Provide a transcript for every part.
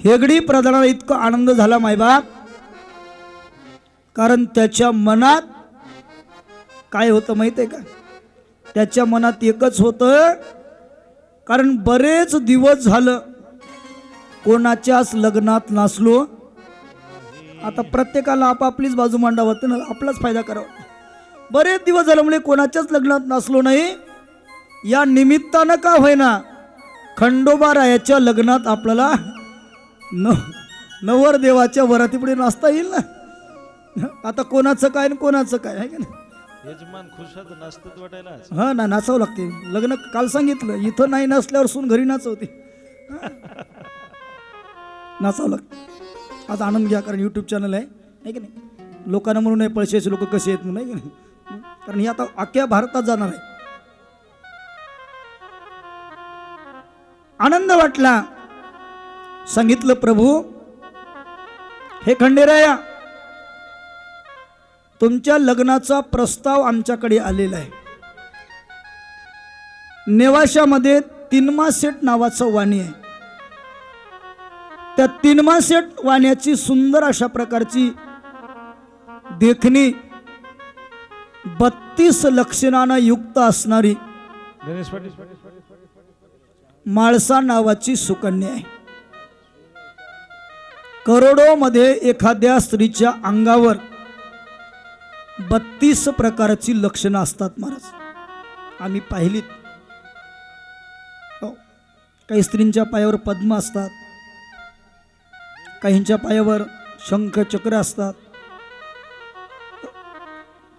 हेगडी प्रधानाला इतका आनंद झाला मायबाप, कारण त्याच्या मनात काय होतं माहिती आहे का? त्याच्या मनात एकच होतं, कारण बरेच दिवस झालं कोणाच्याच लग्नात नसलो. आता प्रत्येकाला आपापलीच बाजू मांडावं ना, आपलाच फायदा करावा. बरेच दिवस झाल्यामुळे कोणाच्याच लग्नात नसलो नाही. या निमित्तानं का होईना खंडोबारायाच्या लग्नात आपल्याला नवरदेवाच्या वरातीपुढे नाचता येईल ना. आता कोणाचं काय आणि कोणाचं काय आहे का नाही. यजमान खुशात नाचतात वाटायला. हा ना, नाचावं लागते. लग्न काल सांगितलं, इथं नाही नसल्यावर सून घरी नाचवते. नाचावं लागतं. आज आनंद घ्या, कारण यूट्यूब चॅनल आहे की नाही. लोकांना म्हणून नाही पळशीचे लोक कसे आहेत म्हणून, आहे की नाही. कारण ही आता अख्ख्या भारतात जाणार आहे. आनंद वाटला. सांगितलं प्रभू, हे खंडेराया, तुमच्या लग्नाचा प्रस्ताव आमच्याकडे आलेला आहे. नेवाशामध्ये तिनमा सेठ नावाचं वाणी आहे. त्या तिनमा सेठ वाण्याची सुंदर अशा प्रकारची देखणी 32 लक्षणांना युक्त असणारी माळसा नावाची सुकन्या आहे. करोडोमध्ये एखाद्या स्त्रीच्या अंगावर 32 प्रकारची लक्षणं असतात महाराज. आम्ही पाहिलीत. काही स्त्रींच्या पायावर पद्म असतात, काहींच्या पायावर शंख चक्र असतात.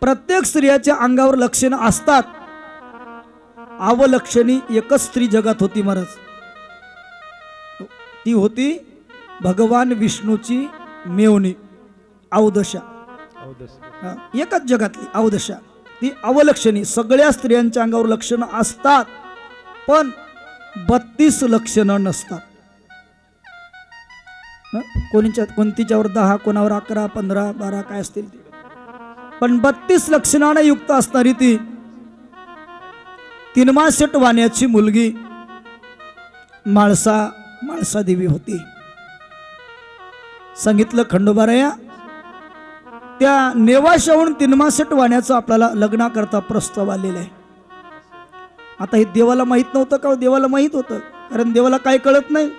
प्रत्येक स्त्रियाच्या अंगावर लक्षणं असतात. अवलक्षणी एकच स्त्री जगात होती महाराज. ती होती भगवान विष्णूची मेवणी अवदशा. एकच जगातली अवदशा. ती अवलक्षणी. सगळ्या स्त्रियांच्या अंगावर लक्षणं असतात, पण 32 लक्षणं नसतात. कोणतीच्यावर 10, कोणावर 11, 15, 12 काय असतील ते, पण 32 लक्षणाने युक्त असणारी ती तिनमा सेठ वाण्याची मुलगी माळसा देवी होती. सांगितलं खंडोबाराया, त्या नेवाशाहून तिनमा सेठ वाण्याचं आपल्याला लग्नाकरता प्रस्ताव आलेला आहे. आता हे देवाला माहित नव्हतं का? देवाला माहित होतं, कारण देवाला काय कळत नाही.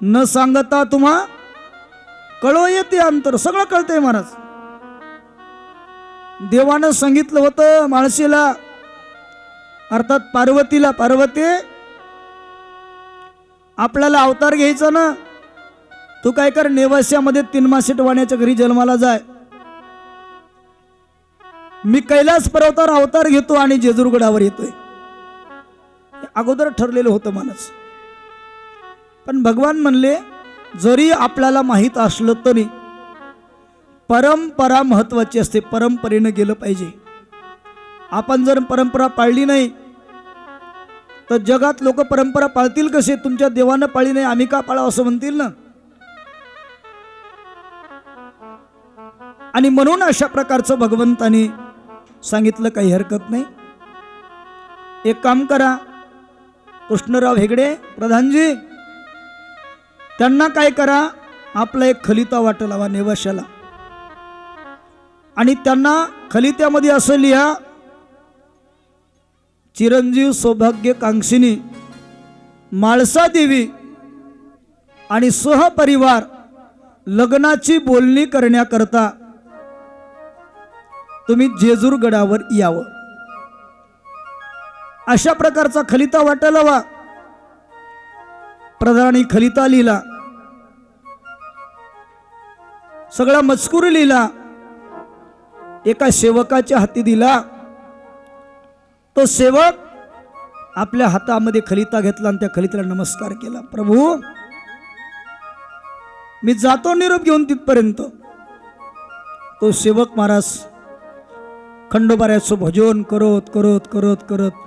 न सांगता तुम्हा कळो येते अंतर. सगळं कळतंय महाराज. देवानं सांगितलं होतं माळशीला, अर्थात पार्वतीला, पार्वती आपल्याला अवतार घ्यायचा ना, तू काय कर, नेवाशामध्ये तिनमा सेठ वाण्याच्या घरी जन्माला जाय. मी कैलास पर्वतावर अवतार घेतो आणि जेजुरगडावर येतोय. अगोदर ठरलेलं होतं माणूस. पण भगवान म्हणले, जरी आपल्याला माहीत असलं तरी परंपरा महत्वाची असते. परंपरेनं गेलं पाहिजे. आपण जर परंपरा पाळली नाही तर जगात लोक परंपरा पाळतील कसे? तुमच्या देवानं पाळली नाही, आम्ही का पाळावं असं म्हणतील ना. आणि म्हणून अशा प्रकारचं भगवंतानी सांगितलं, काही हरकत नाही. एक काम करा, कृष्णराव हेगडे प्रधानजी, त्यांना काय करा, आपला एक खलिता वाटा लावा नेवाशाला, आणि त्यांना खलित्यामध्ये असं लिहा, चिरंजीव सौभाग्य कांक्षिणी माळसा देवी आणि सहपरिवार लग्नाची बोलणी करण्याकरता तुम्ही जेजुरगडावर यावं. अशा प्रकारचा खलिता वाटा लावा. प्रधानी खलिता लिहिला, सगळा मजकूर लिहिला, एका सेवकाच्या हाती दिला. तो सेवक आपल्या हातामध्ये खलिता घेतला आणि त्या खलित्याला नमस्कार केला. प्रभू, मी जातो निरोप घेऊन तिथपर्यंत. तो सेवक महाराज खंडोबारायाचं भजन करत करत करत करत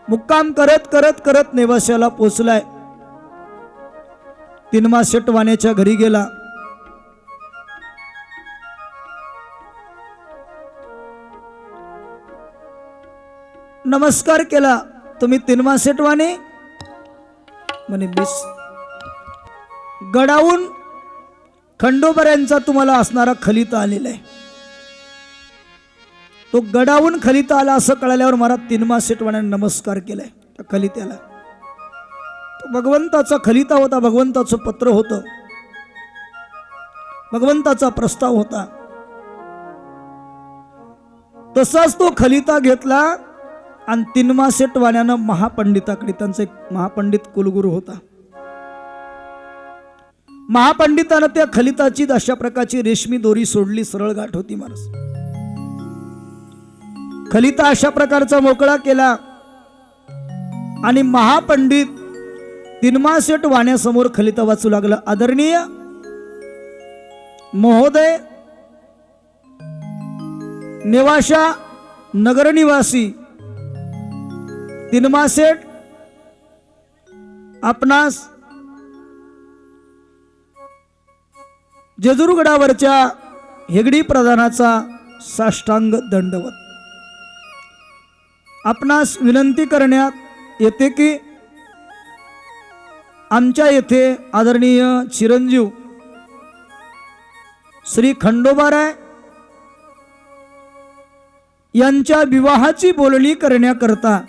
मुक्काम करत करत करत नेवाशाला पोचलाय. तिनमा सेठ वाण्याच्या घरी गेला. नमस्कार केला. तुम्ही तिनमा सेठ वाणे? म्हणे गडाहून खंडोबाऱ्यांचा तुम्हाला असणारा खलिता आलेला आहे. तो गडाहून खलिता आला असं कळाल्यावर महाराज तीनमा सेठवाण्याने नमस्कार केलाय त्या खलित्याला. तो भगवंताचा खलिता होता, भगवंताचं पत्र होतं, भगवंताचा प्रस्ताव होता. तसाच तो खलिता घेतला आणि तीनमा सेठवाण्यानं महापंडिताकडे, त्यांचा एक महापंडित कुलगुरू होता, महापंडितानं त्या खलिताची अशा प्रकारची रेशमी दोरी सोडली, सरळ गाठ होती महाराज. खलिता अशा प्रकारचा मोकळा केला आणि महापंडित तीनमा सेठ वाण्यासमोर खलिता वाचू लागला. आदरणीय महोदय, नेवाशा नगरनिवासी तीनमा सेठ, आपणास जेजुरगडावरच्या हेगडी प्रधानाचा साष्टांग दंडवत. आपणास विनंती करण्यात येते की आमच्या येथे आदरणीय चिरंजीव श्री खंडोबाराय यांच्या विवाहाची बोलणी करण्याकरता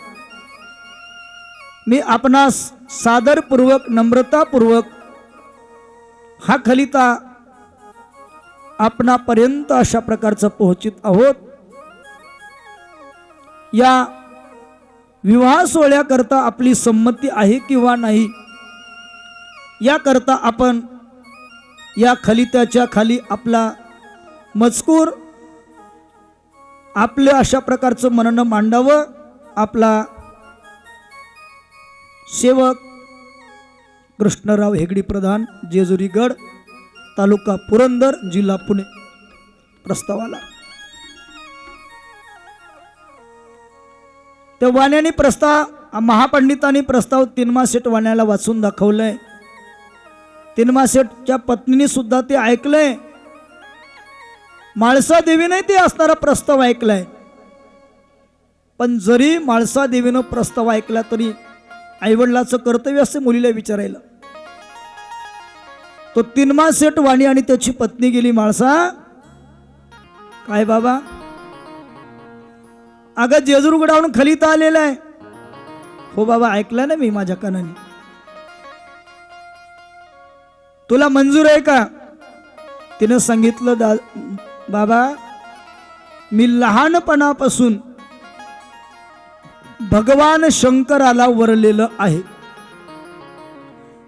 मी आपणास सादरपूर्वक, नम्रतापूर्वक हा खलिता आपणापर्यंत अशा प्रकारचं पोहोचित आहोत. या विवाह सोहळ्याकरता आपली संमती आहे किंवा नाही, याकरता आपण या खलित्याच्या खाली आपला मजकूर, आपले अशा प्रकारचं म्हणणं मांडावं. आपला सेवक कृष्णराव हेगडी प्रधान, जेजुरीगड, तालुका पुरंदर, जिल्हा पुणे, प्रस्तावाला. त्या वाण्याने प्रस्ताव, महापंडितांनी प्रस्ताव तीनमा सेठ वाण्याला वाचून दाखवलंय. तीनमा सेठच्या पत्नीने सुद्धा ते ऐकलंय. माळसा देवीने ते असणारा प्रस्ताव ऐकलाय. पण जरी माळसा देवीनं प्रस्ताव ऐकला तरी आईवडिलाचं कर्तव्य असते मुलीला विचारायला. तो तीनमा सेठ वाणी आणि त्याची पत्नी गेली माळसा. काय बाबा, अगं जेजुरगडावरून खलिता आलेला आहे. हो बाबा, ऐकला ना मी माझ्या कानाने. तुला मंजूर आहे का? तिने सांगितलं, बाबा मी लहानपणापासून भगवान शंकराला वरलेलं आहे.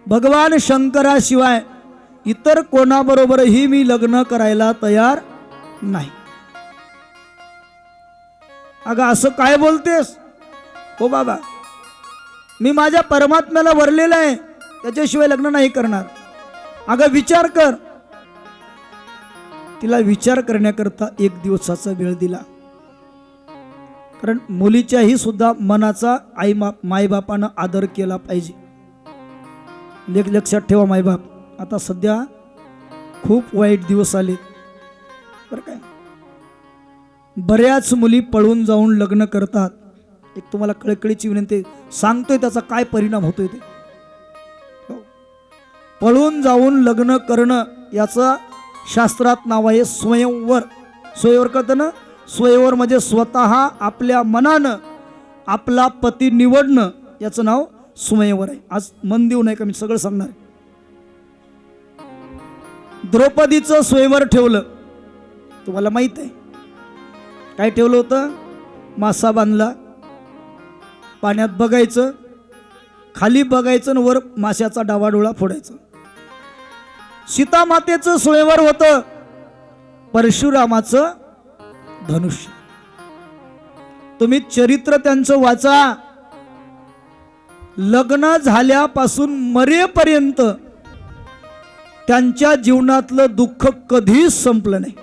भगवान शंकराशिवाय इतर कोणाबरोबरही मी लग्न करायला तयार नाही. अगं असं काय बोलतेस? हो बाबा, मी माझ्या परमात्म्याला वरलेला आहे, त्याच्याशिवाय लग्न नाही करणार. अगं विचार कर. तिला विचार करण्याकरता 1 दिवसाचा वेळ दिला. कारण मुलीच्याही सुद्धा मनाचा मायबापानं आदर केला पाहिजे. लक्षात ठेवा मायबाप, आता सध्या खूप वाईट दिवस आले बरं काय. बऱ्याच मुली पळून जाऊन लग्न करतात. एक तुम्हाला कळकळीची विनंती सांगतोय, त्याचा काय परिणाम होतोय ते. पळून जाऊन लग्न करणं याचं शास्त्रात नाव आहे स्वयंवर. स्वयंवर करतं ना, स्वयंवर म्हणजे स्वतः आपल्या मनानं आपला पती निवडणं, याचं नाव स्वयंवर आहे. आज मन देऊ नये का, मी सगळं सांगणार. द्रौपदीचं स्वयंवर ठेवलं, तुम्हाला माहित आहे. काय ठेवलं होतं? मासा बांधला, पाण्यात बघायचं, खाली बघायचं आणि वर माशाचा डावाडोळा फोडायचा. सीता मातेचं स्वयंवर होतं परशुरामाचं धनुष्य. तुम्ही चरित्र त्यांचं वाचा. लग्न झाल्यापासून मरेपर्यंत त्यांच्या जीवनातलं दुःख कधीच संपलं नाही.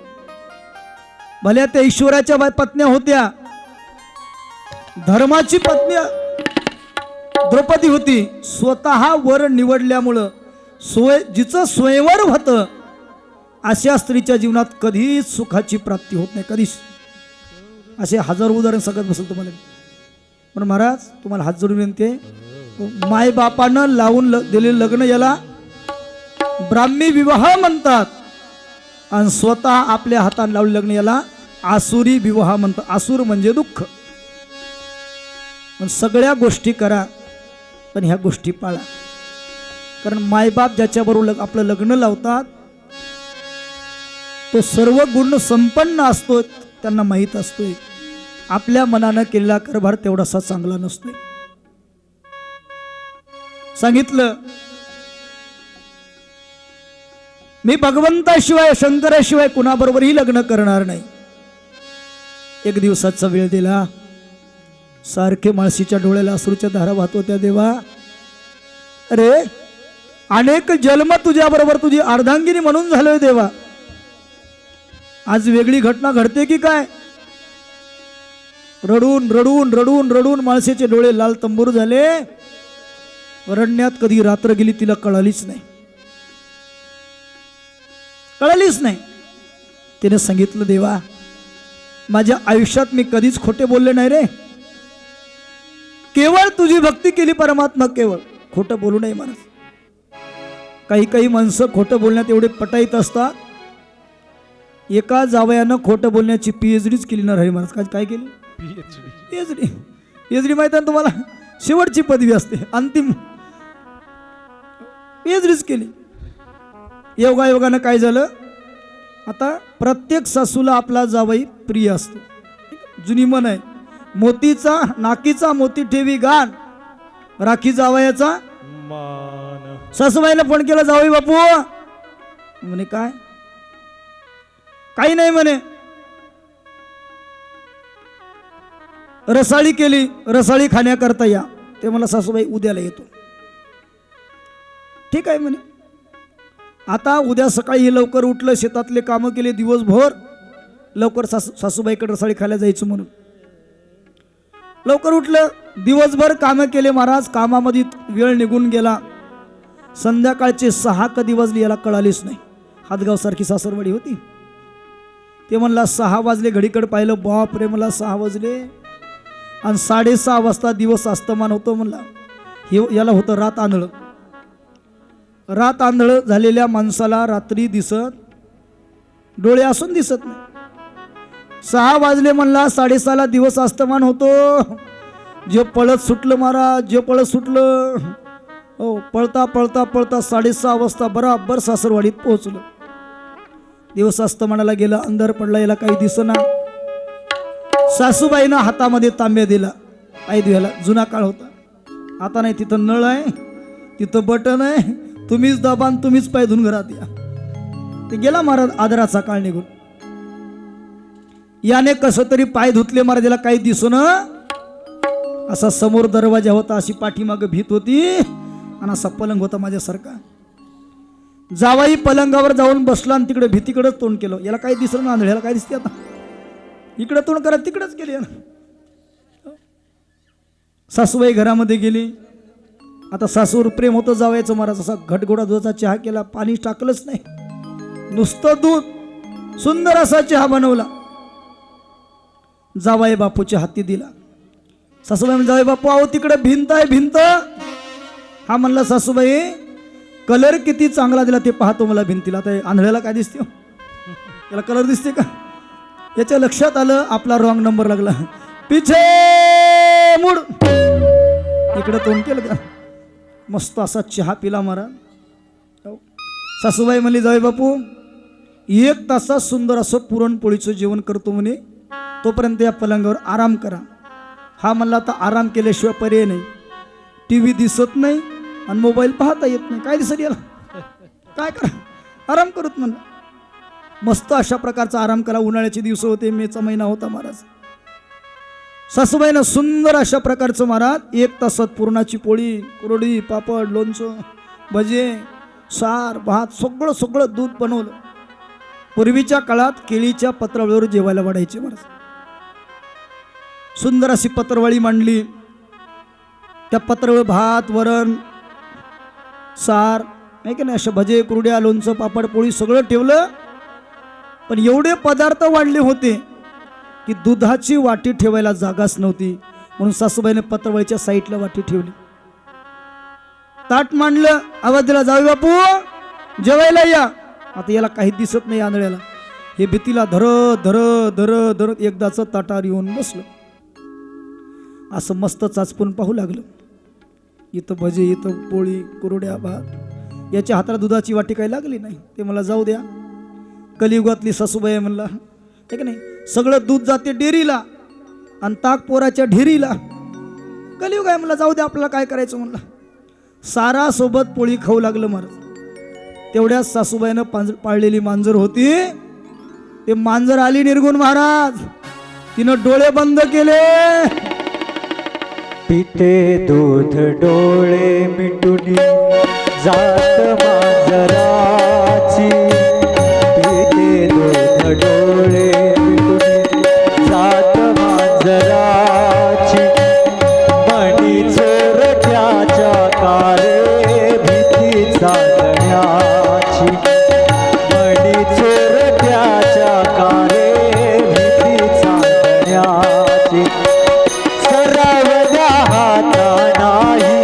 भल्या त्या ईश्वराच्या पत्न्या होत्या, धर्माची पत्नी द्रौपदी होती. स्वतः वर निवडल्यामुळं जिचं स्वयंवर होतं अशा स्त्रीच्या जीवनात कधीच सुखाची प्राप्ती होत नाही, कधीच. असे हजारो उदाहरण सांगत बसेल तुम्हाला. पण महाराज, तुम्हाला हात जोडून विनंती आहे, मायबापानं लावून दिलेलं लग्न याला ब्राह्मी विवाह म्हणतात आणि स्वतः आपल्या हाताने लावले लग्न याला आसुरी विवाह म्हणतात. आसूर म्हणजे दुःख. पण सगळ्या गोष्टी करा पण ह्या गोष्टी पाळा. कारण मायबाप ज्याच्याबरोबर आपलं लग्न लावतात तो सर्व गुण संपन्न असतो. त्यांना माहीत असतोय आपल्या मनानं केलेला कारभार तेवढासा चांगला नसतोय. सांगितलं मी भगवंताशिवाय शंकराशिवाय कुणाबरोबरही लग्न करणार नाही. एक दिवसाचा वेळ दिला. सारखे माळशीच्या डोळ्याला अश्रूच्या धारा वाहत होत्या. देवा अरे अनेक जन्म तुझ्या बरोबर तुझी अर्धांगिनी म्हणून झालोय देवा. आज वेगळी घटना घडते की काय. रडून रडून रडून रडून माळसेचे डोळे लाल तंबूर झाले. रडण्यात कधी रात्र गेली तिला कळालीच नाही. कळालीच नाही. तिने सांगितलं देवा माझ्या आयुष्यात मी कधीच खोटे बोलले नाही रे. केवळ तुझी भक्ती केली परमात्मा. केवळ खोटं बोलू नये माणूस. काही काही माणसं खोटं बोलण्यात एवढे पटाईत असतात. एका जावयानं खोटं बोलण्याची पीएचडीच केली ना हरी महाराज. काय केली? पीएचडी. पीएचडी माहित आहे तुम्हाला शेवटची पदवी असते. अंतिम पीएचडीच केली. योगायोगानं काय झालं आता प्रत्येक सासूला आपला जावई प्रिय असतो. जुनी म्हण आहे मोतीचा नाकीचा मोती ठेवी गाण राखी जावयाचा मान. सासूबाईला फोन केला जावई बापू म्हणे काय काही नाही म्हणे. रसाळी केली. रसाळी खाण्याकरता या. ते मला सासूबाई उद्याला येतो. ठीक आहे म्हणे. आता उद्या सकाळी लवकर उठलं शेतातले कामं केले दिवसभर. लवकर सासूबाईकडे रसाळी खायला जायचं म्हणून लवकर उठलं. दिवसभर कामं केले महाराज. कामामध्ये वेळ निघून गेला. संध्याकाळचे 6 कधी वाजले याला कळालीच नाही. हातगाव सारखी सासरवाडी होती. ते म्हणला 6 वाजले. घडीकडे पाहिलं बाप रे मला 6 वाजले आणि 6:30 वाजता दिवस अस्तमान होतो. म्हणला हे याला होतं रात आंधळ. रात आंधळ झालेल्या माणसाला रात्री दिसत डोळे असून दिसत नाही. 6 वाजले म्हणला 6:30 दिवस अस्तमान होतो. जे पळत सुटलं महाराज. जे पळत सुटलं हो. पळता पळता पळता 6:30 वाजता बराबर सासरवाडीत पोहोचलं. दिवस अस्तमानाला गेला. अंधार पडला. याला काही दिसना. सासूबाईनं हातामध्ये तांब्या दिला पाय धुवायला. जुना काळ होता. आता नाही. तिथं नळ आहे तिथं बटन आहे. तुम्हीच दाबा आणि तुम्हीच पाय धुवून घरात या. ते गेला महाराज. आदराचा काळ निघून. याने कसं तरी पाय धुतले महाराज. याला काही दिसना. असा समोर दरवाजा होता. अशी पाठीमाग भीत होती आणि असा पलंग होता माझ्यासारखा. जावाई पलंगावर जाऊन बसला आणि तिकडे भीतीकडेच तोंड केलं. याला काही दिसलं ना. याला काय दिसते आता. इकडे तोंड करा तिकडेच गेली. सासूबाई घरामध्ये गेली. आता सासूवर प्रेम होतं जावायचं महाराज. असा घटघोडा दुधाचा चहा केला. पाणी टाकलंच नाही. नुसतं दूध. सुंदर असा चहा बनवला. जावाई बापूच्या हाती दिला. सासूबाई जावाई बापू आहो तिकडे भिंत आहे भिंत. हा म्हणला सासूबाई कलर किती चांगला दिला ते पाहतो मला भिंतीला. आता आंधळ्याला काय दिसते याला कलर दिसते का. याच्या लक्षात आलं आपला रॉंग नंबर लागला. पिछे मुड. इकडे तोंड केलं का. मस्त असा चहा पिला महाराज. सासूबाई म्हणली जावई बापू 1 तासात सुंदर असं पुरणपोळीचं जेवण करतो म्हणे. तोपर्यंत या पलंगावर आराम करा. हा म्हणला आता आराम केल्याशिवाय पर्याय नाही. TV दिसत नाही आणि मोबाईल पाहता येत नाही. काय दिसत याला. काय करा आराम करत म्हणलं. मस्त अशा प्रकारचा आराम करा. उन्हाळ्याचे दिवस होते. मेचा महिना होता महाराज. सासूबाईनं सुंदर अशा प्रकारचं महाराज 1 तासात पुरणाची पोळी कुरडी पापड लोणचं भजे सार भात सगळं सगळं दूध बनवलं. पूर्वीच्या काळात केळीच्या पत्रावळीवर जेवायला वाढायचे महाराज. सुंदर अशी पत्रवाळी मांडली. त्या पत्रावळीवर भात वरण सार नाही की नाही अशा भजे कुरड्या लोणचं पापड पोळी सगळं ठेवलं. पण एवढे पदार्थ वाढले होते की दुधाची वाटी ठेवायला जागाच नव्हती. म्हणून सासूबाईने पत्रवळीच्या साईडला वाटी ठेवली. ताट मांडलं. आवाज दिला जावई बापू जेवायला या. आता याला काही दिसत नाही आंधळ्याला. हे भीतीला धरत धरत धरत धरत एकदाच ताटावर येऊन बसलं. असं मस्त चाचपून पाहू लागलं. इथं भजे, इथं पोळी, कुरड्या, भात. याच्या हाताला दुधाची वाटी काही लागली नाही. ते मला जाऊ द्या, कलियुगातली सासूबाई म्हणला, आहे का नाही. सगळं दूध जाते डेअरीला आणि ताक पोराच्या ढेरीला. कलियुग आहे म्हणला, जाऊ द्या आपल्याला काय करायचं म्हणला. सारा सोबत पोळी खाऊ लागलं महाराज. तेवढ्याच सासूबाईनं पाळलेली मांजर होती. ते मांजर आली निरगुण महाराज. तिनं डोळे बंद केले. पिते दूध डोळे मिटून जात मांजराची. पिते दूध डोळे मिटून जात मांजराची. मणी चोरट्याच्या कारे भीती चालण्याची. मणी चोरट्याच्या कारे भीती चालण्याची. सरावल्या हाता नाही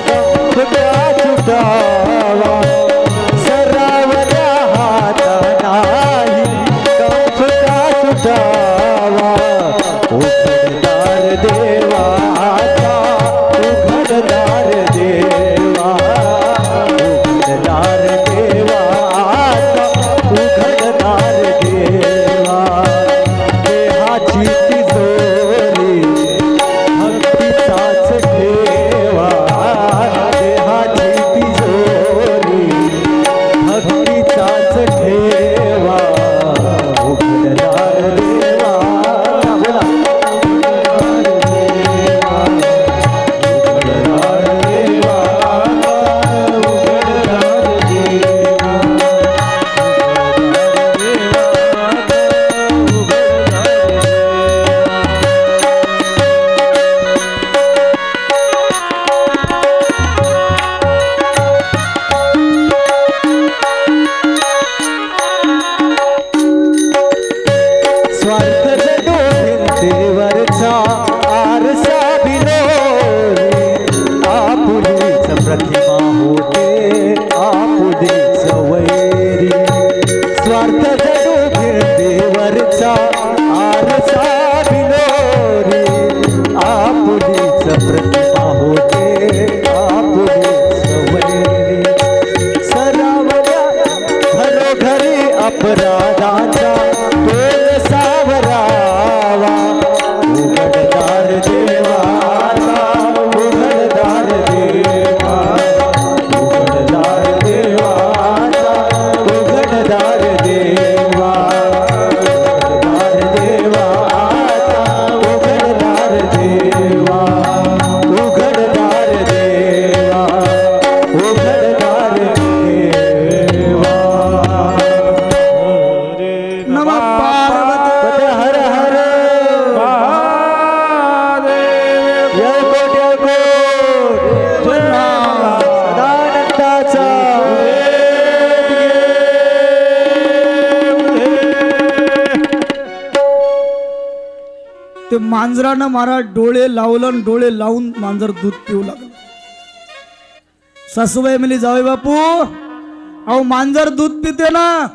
कंफका सुटावा. सरावल्या हाता नाही कंफका सुटावा. उघडदार देवाचा, उघडदार देवा. उघडदार देवाचा, उघडदार देवा. देहाची तिजोरी भक्तीचाच ठेवा. देहाची तिजोरी भक्तीचाच ठेवा. उघडदार देवा. बोला. उघडदार देवा. उघडदार देवा. उघडदार देवा. स्वार्थ जडो भिंतीवरचा आरसा बिलोरी. आपुलीच प्रतिमा होते आपुलीच वैरी. स्वार्थ जडो भिंतीवरचा आरसा बिलोरी. आपुलीच प्रतिमा होते आपुलीच वैरी. सरावल्या घरोघरी अपराधाचा तोल सावरावा. उघडदार देवाचा, उघडदार देवा. उघडदार देवाचा, उघडदार देवा. उघडदार देवाचा, उघडदार देवा. उघडदार देवा. उघडदार देवा. नमः पार्वती. हर हर येळकोट सदानंदाचा. ते मांजरानं महाराज डोळे लावलं आणि डोळे लावून मांजर दूध पिऊ लागलं. सासूबाई म्हणली, जावई बापू अहो मांजर दूध पिते ना.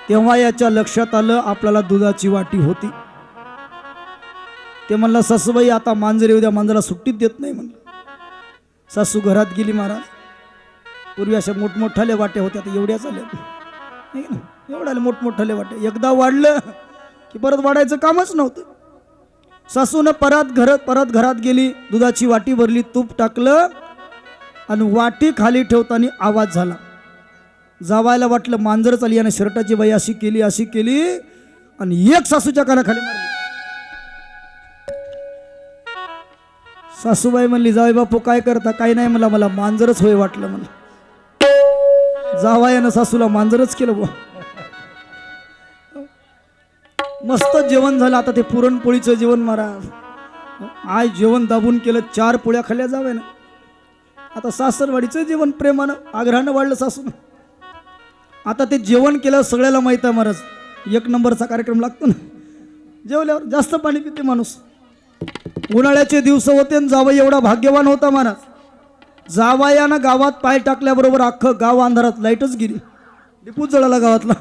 तेव्हा याच्या लक्षात आलं आपल्याला दुधाची वाटी होती. ते म्हणलं, सासूबाई आता मांजर येऊ द्या, मांजराला सुट्टीत देत नाही म्हणलं. सासू घरात गेली महाराज. पूर्वी अशा मोठमोठाल्या वाट्या होत्या, आता एवढ्याच आल्या नाही ना. एवढ्या मोठमोठाल्या वाट्या एकदा वाढलं की परत वाढायचं कामच नव्हतं. सासूनं परत घरात गेली, दुधाची वाटी भरली, तूप टाकलं आणि वाटी खाली ठेवताना आवाज झाला. जावायला वाटलं मांजर चालली आणि शर्टाची बाई अशी केली आणि एक सासूच्या कानाखाली मारली. सासूबाई म्हणली, जावई बापू काय करता? काय नाही मला मांजरच होय वाटलं. मला जावायानं सासूला मांजरच केलं बुवा. मस्त जेवण झालं. आता ते पुरणपोळीचं जेवण महाराज. आज जेवण दाबून केलं, 4 पोळ्या खाल्ल्या जावे ना. आता सासरवाडीचं जेवण प्रेमानं आग्रहानं वाढलं सासून. आता ते जेवण केलं, सगळ्याला माहीत आहे महाराज 1 नंबरचा कार्यक्रम लागतो ना. जेवल्यावर जास्त पाणी पिते माणूस. उन्हाळ्याचे दिवस होते आणि जावई एवढा भाग्यवान होता महाराज. जावयानं गावात पाय टाकल्याबरोबर अख्खं गाव अंधारात, लाईटच गेली, डिपूच जळाला गावातला.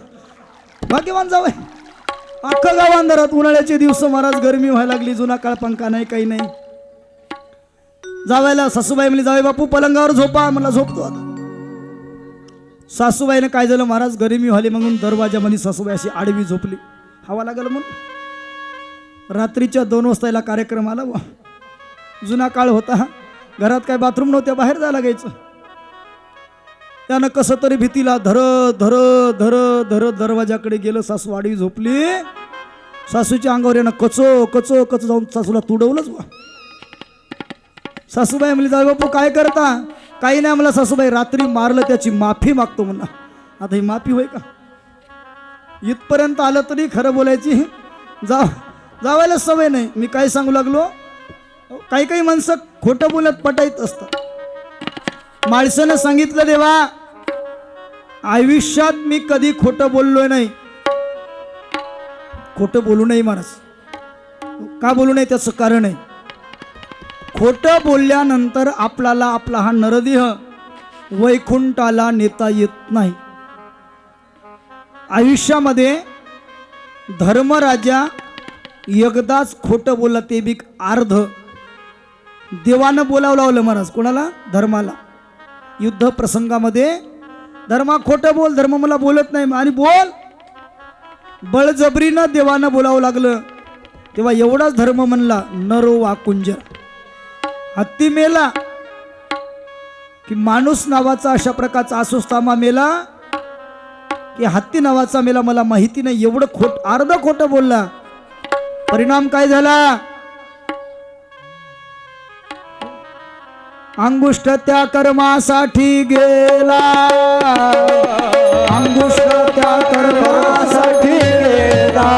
भाग्यवान जावय, अख्खं गाव अंधारात. उन्हाळ्याचे दिवस महाराज, गरमी व्हायला लागली, जुना काळ, पंखा नाही, काही नाही. जावायला सासूबाई म्हणली, जावई बापू पलंगावर झोपा. मला झोपतो आता. सासूबाईने काय झालं महाराज, गरमी व्हाली म्हणून दरवाजामध्ये सासूबाई अशी आडवी झोपली, हवा लागल म्हणून. रात्रीच्या 2 वाजता याला कार्यक्रम आला. वा, जुना काळ होता, घरात काय बाथरूम नव्हत्या, बाहेर जायला लागायचं. त्यानं कसं तरी भीतीला धर धर धर धर दरवाजाकडे गेलं. सासू आडवी झोपली. सासूच्या अंगावर यानं कचो कचो कचो जाऊन सासूला तुडवलंच. वा, सासूबाई म्हणली, जाऊ बापू काय करता? काही नाही मला सासूबाई, रात्री मारलं त्याची माफी मागतो म्हणा. आता ही माफी होय का? इथपर्यंत आलं तरी खरं बोलायची जावायला सवय नाही. मी काय सांगू लागलो, काही काही माणसं खोटं बोलत पटाईत असतात. माणसानं सांगितलं, देवा आयुष्यात मी कधी खोटं बोललोय नाही. खोटं बोलू नये महाराज. का बोलू नये त्याचं कारण आहे. खोटं बोलल्यानंतर आपल्याला आपला हा नरदेह वैकुंठाला नेता येत नाही. आयुष्यामध्ये धर्मराजा एकदाच खोटं बोलला, ते बी अर्ध. देवानं बोलावं लावलं महाराज. कोणाला? धर्माला. युद्ध प्रसंगामध्ये धर्मा खोटं बोल, धर्म मला बोलत नाही, आणि बोल. बळजबरीनं देवानं बोलावं लागलं. तेव्हा एवढाच धर्म म्हणला, नरो वा कुंज. हत्ती मेला की माणूस नावाचा अशा प्रकारचा आसुस्तामा मेला की हत्ती नावाचा मेला मला माहिती नाही. एवढं अर्ध खोटं बोलला. परिणाम काय झाला? अंगुष्ठ त्या कर्मासाठी गेला. अंगुष्ठ त्या कर्मासाठी गेला.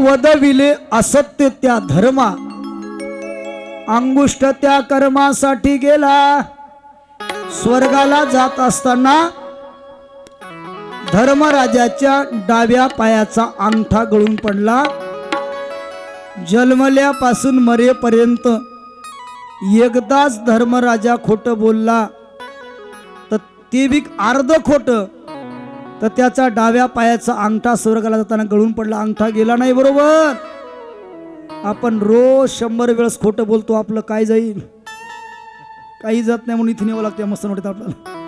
वदविले असत्य त्या धर्मा. अंगुष्ठ त्या कर्मासाठी गेला. स्वर्गाला जात असताना धर्मराजाच्या डाव्या पायाचा अंगठा गळून पडला. जन्मल्यापासून मरेपर्यंत एकदाच धर्मराजा खोटं बोलला, तर ते बी अर्ध खोटं, तर त्याचा डाव्या पायाचा अंगठा स्वर्गाला जाताना गळून पडला. अंगठा गेला नाही. बरोबर. आपण रोज 100 वेळेस खोटं बोलतो, आपलं काय जाईल? काही जात नाही, म्हणून इथे न्यावं लागते मस्त वाटतं आपल्याला.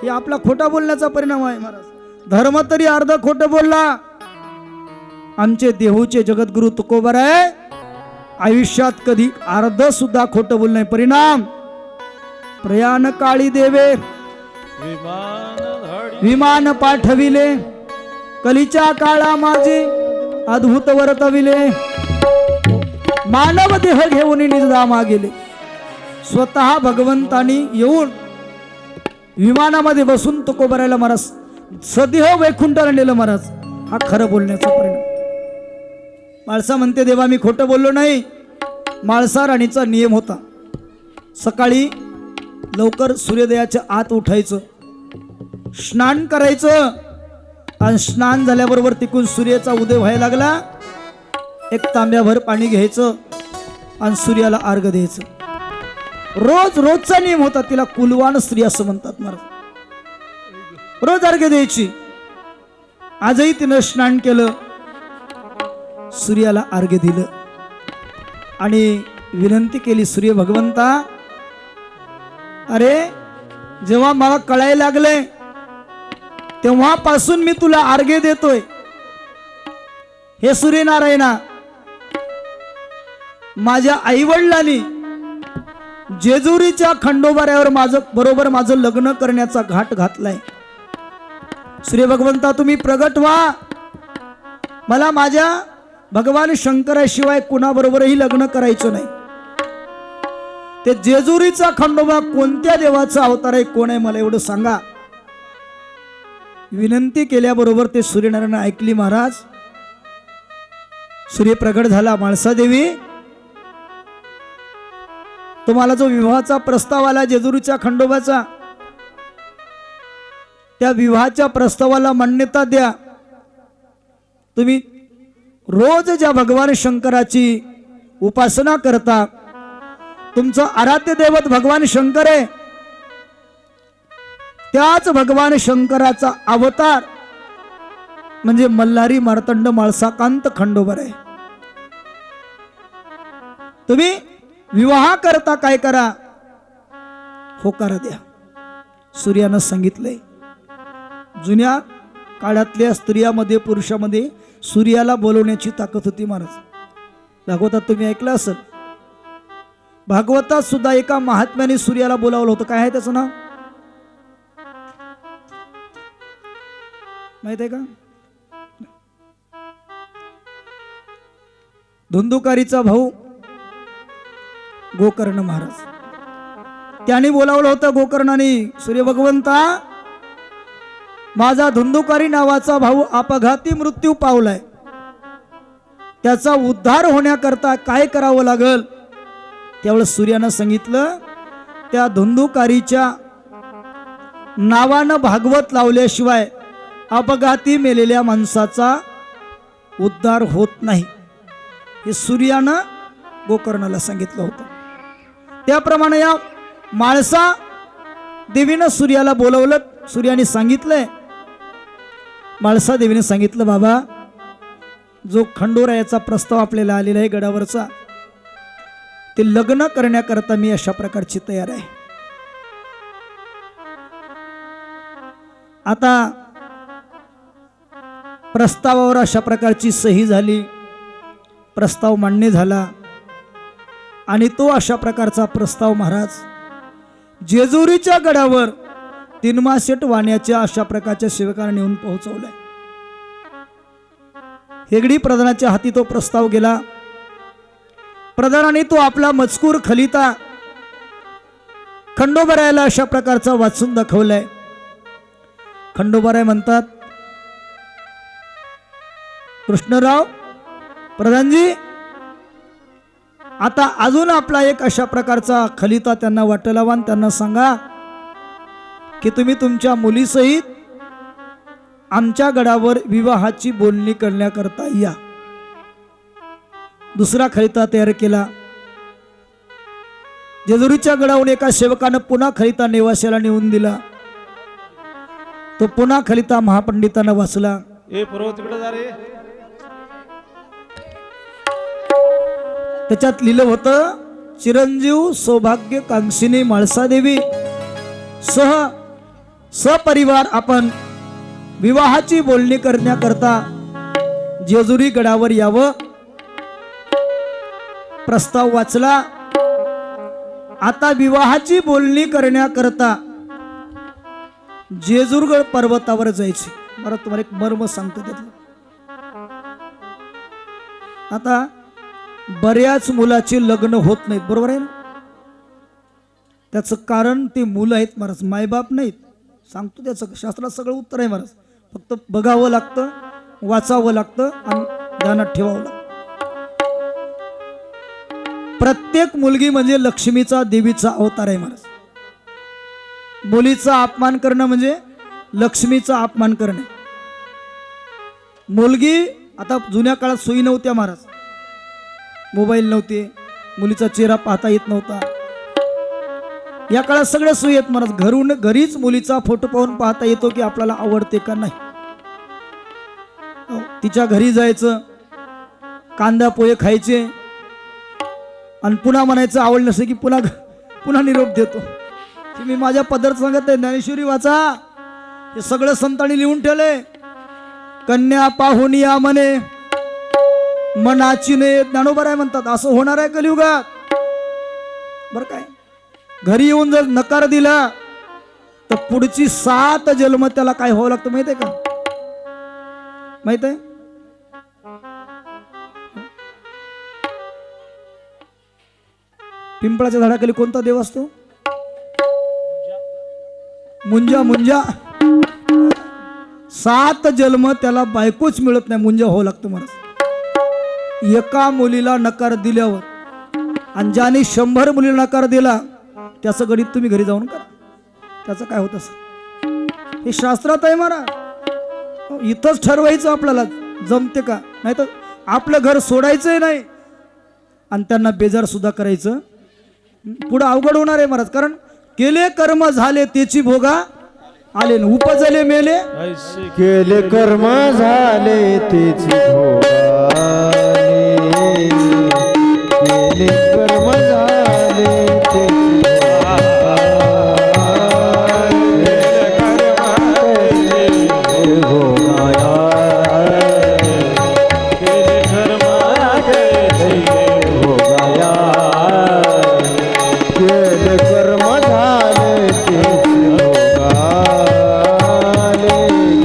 हे आपला खोटा बोलण्याचा परिणाम आहे महाराज. धर्म तरी अर्ध खोटं बोलला. आमचे देहूचे जगद्गुरु तुकोबाराय आयुष्यात कधी अर्ध सुद्धा खोटं बोलणे. परिणाम प्रयाण काळी देवे विमान पाठविले. कलीच्या काळा माझे अद्भुत वर्तविले. मानव देह घेऊन निजधामा गेले. स्वतः भगवंतानी येऊन विमानामध्ये बसून तुकोबारायला महाराज सदेह वैकुंठाला नेलं महाराज. हा खरं बोलण्याचा परिणाम. माळसा म्हणते, देवा मी खोटं बोललो नाही. माळसा राणीचा नियम होता, सकाळी लवकर सूर्योदयाच्या आत उठायचं, स्नान करायचं, आणि स्नान झाल्याबरोबर तिकून सूर्याचा उदय व्हायला लागला, एक तांब्याभर पाणी घ्यायचं आणि सूर्याला अर्घ द्यायचं. रोजचा नियम होता. तिला कुलवान स्त्री असं म्हणतात महाराज. रोज अर्घ्य द्यायची. आजही तिनं स्नान केलं, सूर्याला अर्घ्य दिलं आणि विनंती केली, सूर्य भगवंता, अरे जेव्हा मला कळायला लागले तेव्हापासून मी तुला अर्घ्य देतोय. हे सूर्यनारायणा, माझ्या आईवडिलांनी जेजुरीच्या खंडोबाऱ्यावर माझं लग्न करण्याचा घाट घातलाय. श्री भगवंता तुम्ही प्रगट व्हा. मला माझ्या भगवान शंकराशिवाय कुणाबरोबरही लग्न करायचं नाही. ते जेजुरीचा खंडोबा कोणत्या देवाचा अवतार आहे, कोण आहे, मला एवढं सांगा. विनंती केल्याबरोबर ते सूर्यनारायण ऐकली. महाराज, सूर्य प्रगट झाला. म्हाळसादेवी, तुम्हाला जो विवाहाचा प्रस्ताव आला जेजुरीच्या खंडोबाचा, त्या विवाहाच्या प्रस्तावाला मान्यता द्या. तुम्ही रोज ज्या भगवान शंकराची उपासना करता, तुमचं आराध्य दैवत भगवान शंकर आहे, त्याच भगवान शंकराचा अवतार म्हणजे मल्हारी मार्तंड माळसाकांत खंडोबर आहे. तुम्ही विवाह करता काय करा, होकार द्या. सूर्यानं सांगितलंय. जुन्या काळातल्या स्त्रियामध्ये पुरुषामध्ये सूर्याला बोलवण्याची ताकद होती. महाराज, भागवतात तुम्ही ऐकलं असेल. भागवतात सुद्धा एका महात्म्याने सूर्याला बोलावलं होतं. काय आहे त्याचं नाव माहित आहे का? धुंदुकारीचा भाऊ गोकर्ण महाराज, त्याने बोलावलं होतं गोकर्णाने, सूर्य भगवंता, माझा धुंदुकारी नावाचा भाऊ अपघाती मृत्यू पावलाय, त्याचा उद्धार होण्याकरता काय करावं लागल? त्यावेळेस सूर्यानं सांगितलं, त्या धुंदुकारीच्या नावानं भागवत लावल्याशिवाय अपघाती मेलेल्या माणसाचा उद्धार होत नाही. हे सूर्यानं गोकर्णाला सांगितलं होतं. त्याप्रमाणे या माळसा देवीनं सूर्याला बोलवलं. सूर्याने सांगितलंय, माळसा देवीने सांगितलं, बाबा, जो खंडोरायाचा प्रस्ताव आपल्याला आलेला आहे गडावरचा, ते लग्न करण्याकरता मी अशा प्रकारची तयार आहे. आता प्रस्तावावर अशा प्रकारची सही झाली, प्रस्ताव मान्य झाला आणि तो अशा प्रकारचा प्रस्ताव महाराज जेजुरीच्या गडावर तीनमासेट वाण्याच्या अशा प्रकारच्या सेवकांना नेऊन पोहोचवलाय. हेगडी प्रधानाच्या हाती तो प्रस्ताव गेला. प्रधानाने तो आपला मजकूर खलिता खंडोबारायाला अशा प्रकारचा वाचून दाखवलाय. खंडोबाराय म्हणतात, कृष्णराव प्रधानजी, आता अजून आपला एक अशा प्रकारचा खलिता त्यांना वाटायला लावा. त्यांना सांगा की तुम्ही तुमच्या मुलीसहित आमच्या गडावर विवाहाची बोलणी करण्याकरता या. दुसरा खलिता तयार केला. जेजुरीच्या गडावरून एका सेवकानं पुन्हा खलिता नेवाशाला नेऊन दिला. तो पुन्हा खलिता महापंडितांना वाचला. ए पूर्व तिकडे जा रे. त्याच्यात लिहिलं होतं, चिरंजीव सौभाग्य कांक्षिणी म्हाळसादेवी सपरिवार आपण विवाहाची बोलणी करण्याकरता जेजुरी गडावर यावं. प्रस्ताव वाचला. आता विवाहाची बोलणी करण्याकरता जेजुरगड पर्वतावर जायचे. मला तुम्हाला एक मर्म सांगतो त्यातलं. आता बऱ्याच मुलाचे लग्न होत नाहीत, बरोबर आहे ना? त्याचं कारण ते मुलं आहेत महाराज, मायबाप नाहीत. सांगतो त्याचं, शास्त्रात सगळं उत्तर आहे महाराज. फक्त बघावं लागतं, वाचावं लागतं आणि ध्यानात ठेवावं लागतं. प्रत्येक मुलगी म्हणजे लक्ष्मीचा, देवीचा अवतार आहे महाराज. मुलीचा अपमान करणं म्हणजे लक्ष्मीचा अपमान करणे. मुलगी, आता जुन्या काळात सोयी नव्हत्या महाराज, मोबाईल नव्हते, मुलीचा चेहरा पाहता येत नव्हता. या काळात सगळ्या सोयी आहेत महाराज. घरीच मुलीचा फोटो पाहून पाहता येतो की आपल्याला आवडते का नाही. तिच्या घरी जायचं, कांदा पोहे खायचे आणि पुन्हा म्हणायचं आवडलं नसेल की पुन्हा निरोप देतो की मी माझ्या पदर सांगत आहे, ज्ञानेश्वरी वाचा, हे सगळं संतांनी लिहून ठेवले. कन्या पाहुन या म्हणे मनाची ने ज्ञानोबर आहे म्हणतात. असं होणार आहे कलियुगात. बर काय, घरी येऊन जर नकार दिला तर पुढची 7 जन्म त्याला काय व्हावं लागतं माहित आहे का? माहित आहे? पिंपळाच्या झाडाखाली कोणता देव असतो? मुंजा. मुंजा 7 जन्म त्याला बायकोच मिळत नाही, मुंजा व्हावं लागतं महाराज. एका मुलीला नकार दिल्यावर आणि ज्याने 100 मुलीला नकार दिला त्याचं गणित तुम्ही घरी जाऊन करा. त्याचं काय होत असं हे शास्त्रात आहे महाराज. इथंच ठरवायचं आपल्याला जमते का, नाही तर आपलं घर सोडायचंय नाही आणि त्यांना बेजार सुद्धा करायचं. पुढे अवघड होणार आहे महाराज. कारण केले कर्म झाले त्याची भोगा आले, उपजले मेले ऐसे केले कर्म झाले तेची भोगाले. केले कर्म झाले तेची भोगाया. केले कर्म भोगाया. केले कर्म झाले तेची भोगाले. केले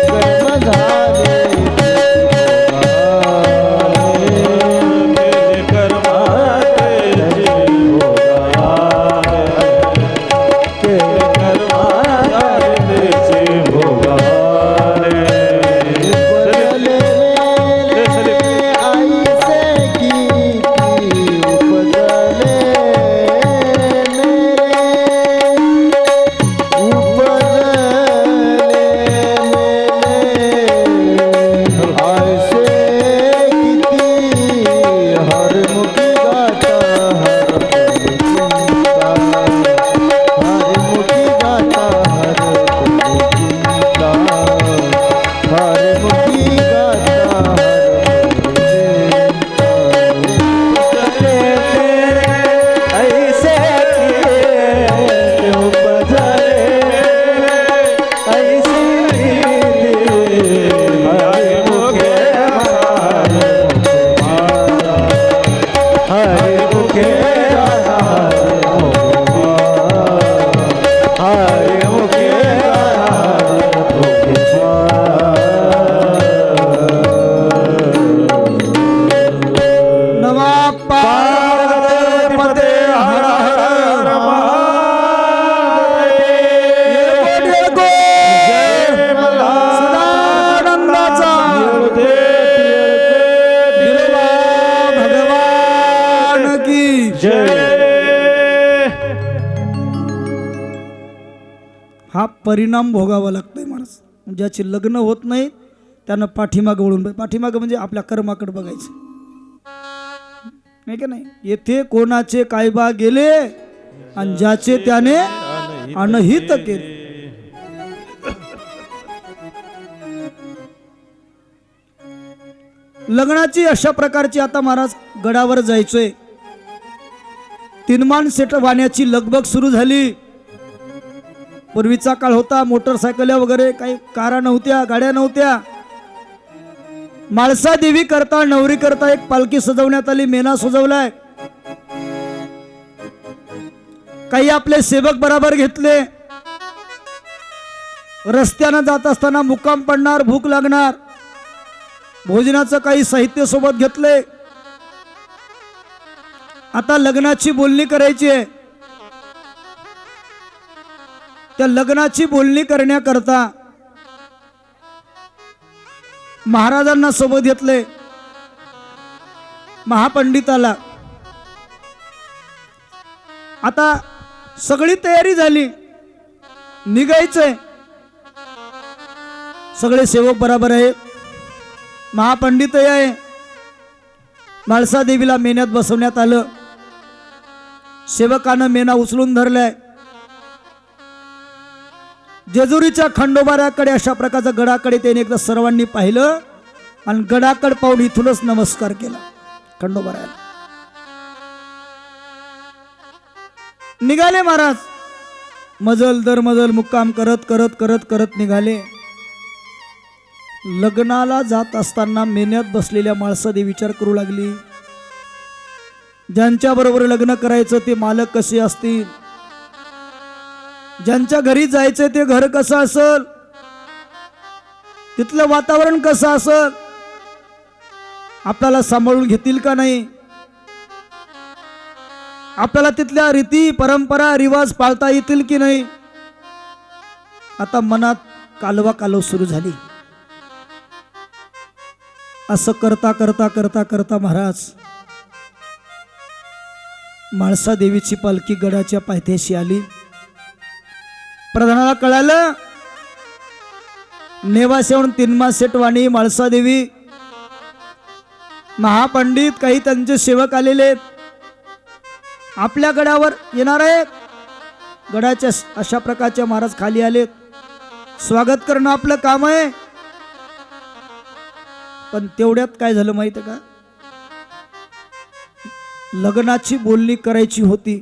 कर्म झाले केले कर्म हा परिणाम भोगावा लागतोय महाराज. ज्याचे लग्न होत नाही त्यानं पाठीमागं वळून, पाठीमागं म्हणजे आपल्या कर्माकडे बघायचं नाही का नाही. येथे कोणाचे कायबा गेले आणि ज्याचे त्याने अनहित केले. लग्नाची अशा प्रकारची आता महाराज गडावर जायचोय. तीनमान सेट वाण्याची लगबग सुरू झाली. पूर्वीचा काळ होता, मोटरसायकल्या वगैरे काही कारा नव्हत्या, गाड्या नव्हत्या. माळसा देवी करता नवरी करता एक पालखी सजवण्यात आली, मेना सजवलाय. काही आपले सेवक बरोबर घेतले. रस्त्यानं जात असताना मुक्काम पडणार, भूक लागणार, भोजनाचं काही साहित्य सोबत घेतले. आता लग्नाची बोलणी करायची आहे. त्या लग्नाची बोलणी करण्याकरता महाराजांना सोबत घेतले. महापंडिताला आता सगळी तयारी झाली, निघायचंय. सगळे सेवक बरोबर आहेत, महापंडित आहे. माळसा देवीला मेन्यात बसवण्यात आलं. सेवकानं मेना उचलून धरलाय. जेजुरीच्या खंडोबाऱ्याकडे अशा प्रकारचा गडाकडे त्याने एकदा सर्वांनी पाहिलं आणि गडाकड पाहून इथूनच नमस्कार केला खंडोबाऱ्याला. निघाले महाराज. मजल दर मजल मुक्काम करत करत करत करत निघाले. लग्नाला जात असताना मेन्यात बसलेल्या माळसादेवी विचार करू लागली, ज्यांच्या बरोबर लग्न करायचं ते मालक कसे असतील, ज्यांच्या घरी जायचं ते घर कसं असल, तिथलं वातावरण कसं असल, आपल्याला सांभाळून घेतील का नाही, आपल्याला तिथल्या रीती परंपरा रिवाज पाळता येतील की नाही. आता मनात कालवा कालव सुरू झाली. असं करता करता करता करता महाराज माळसा देवीची पालखी गडाच्या पायथ्याशी आली. प्रधानाला कळालं, नेवासेवण तिन्मा सेटवाणी माळसा देवी महापंडित काही त्यांचे सेवक आलेले आहेत, आपल्या गडावर येणार आहेत. गडाच्या अशा प्रकारच्या महाराज खाली आलेत, स्वागत करणं आपलं काम आहे. पण तेवढ्यात काय झालं माहिती का, लग्नाची बोलणी करायची होती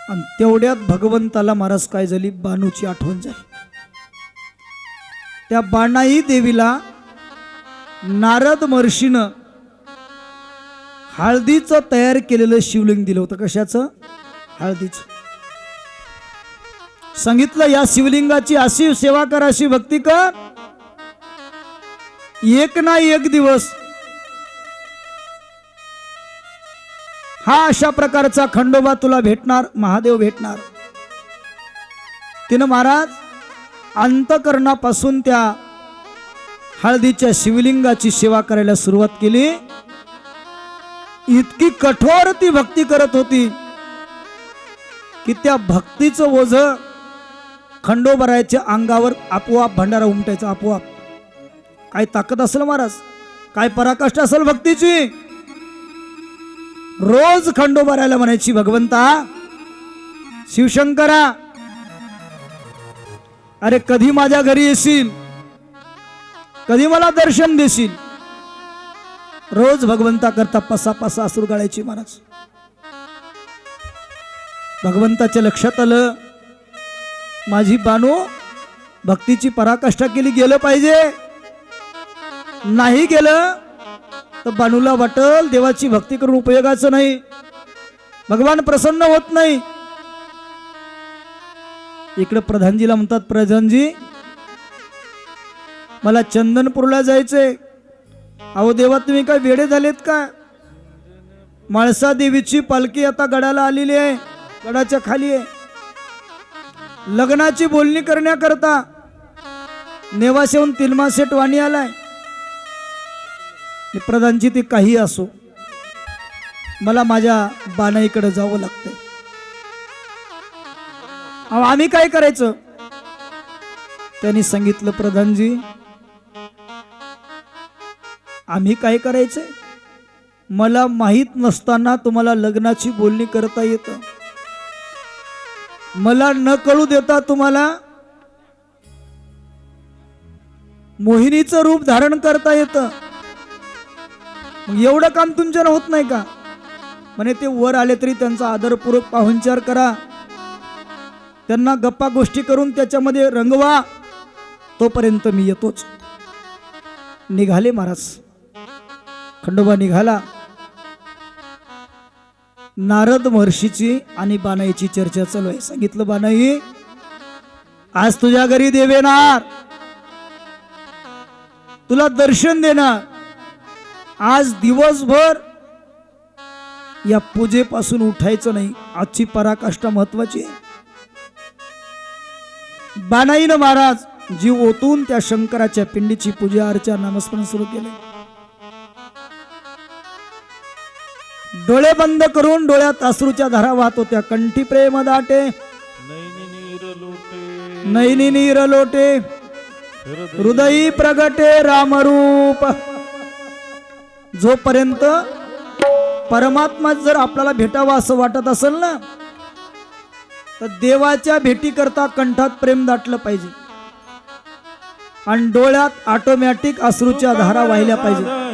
आणि तेवढ्यात भगवंताला महाराज काय झाली, बाणूची आठवण झाली. त्या बाणाई देवीला नारद महर्षीनं हळदीचं तयार केलेलं शिवलिंग दिलं होतं. कशाचं? हळदीचं. सांगितलं या शिवलिंगाची अशी सेवा कर, अशी भक्ती कर, एक ना एक दिवस हा अशा प्रकारचा खंडोबा तुला भेटणार, महादेव भेटणार. तिनं महाराज अंतकरणापासून त्या हळदीच्या शिवलिंगाची सेवा करायला सुरुवात केली. इतकी कठोर ती भक्ती करत होती की त्या भक्तीचं ओझ खंडोबरायाच्या अंगावर आपोआप भंडारा उमटायचा. आपोआप काय ताकद असेल महाराज, काय पराकाष्ठा असेल भक्तीची. रोज खंडोबरायाला म्हणायची, भगवंता शिवशंकरा, अरे कधी माझ्या घरी येशील, कधी मला दर्शन देशील. रोज भगवंता करता पसा पसा अश्रू गाळायची महाराज. भगवंताच्या लक्षात आलं, माझी बानू भक्तीची पराकाष्ठा केली, गेलं पाहिजे. नाही गेलं तर बानूला वाटल देवाची भक्ती करून उपयोगाचं नाही, भगवान प्रसन्न होत नाही. इकडे प्रधानजीला म्हणतात, प्रधानजी मला चंदनपूरला जायचंय. अहो देवा, तुम्ही काय वेडे झालेत का? माळसा देवीची पालखी आता गडाला आलेली आहे, गडाच्या खाली आहे. लग्नाची बोलणी करण्याकरता नेवासेहून तिन्मा सेठ वाणी आलाय. प्रधानजी ते काही असो, मला माझ्या बानाईकडे जावं लागतंय. अहो आम्ही काय करायचं? त्यांनी सांगितलं, प्रधानजी आम्ही काय करायचंय? मला माहित नसताना तुम्हाला लग्नाची बोलणी करता येतं, मला न कळू देता तुम्हाला मोहिनीचं रूप धारण करता येतं. मग एवढं काम तुमच्यानं होत नाही का? म्हणे ते वर आले तरी त्यांचा आदरपूर्वक पाहुणचार करा, त्यांना गप्पा गोष्टी करून त्याच्यामध्ये रंगवा, तोपर्यंत मी येतोच. निघाले महाराज. खंडोबा निघाला. नारद महर्षीची आणि बानाईची चर्चा चालू आहे. सांगितलं, बानाई आज तुझ्या घरी देव येणार, तुला दर्शन देणार. आज दिवसभर या पूजेपासून उठायचं नाही, आजची पराकाष्ठा महत्वाची आहे. बानाईनं महाराज जीव ओतून त्या शंकराच्या पिंडीची पूजा अर्चा नामस्मरण सुरू केले. डोळे बंद करून डोळ्यात अश्रूच्या धारा वाहत होत्या. कंठी प्रेम दाटे, नैनी नीर लोटे, हृदयी प्रगटे रामरूप. जोपर्यंत परमात्मा जर आपल्याला भेटावा असं वाटत असेल ना, तर देवाच्या भेटी करता कंठात प्रेम दाटलं पाहिजे आणि डोळ्यात ऑटोमॅटिक अश्रूच्या धारा वाहिल्या पाहिजे.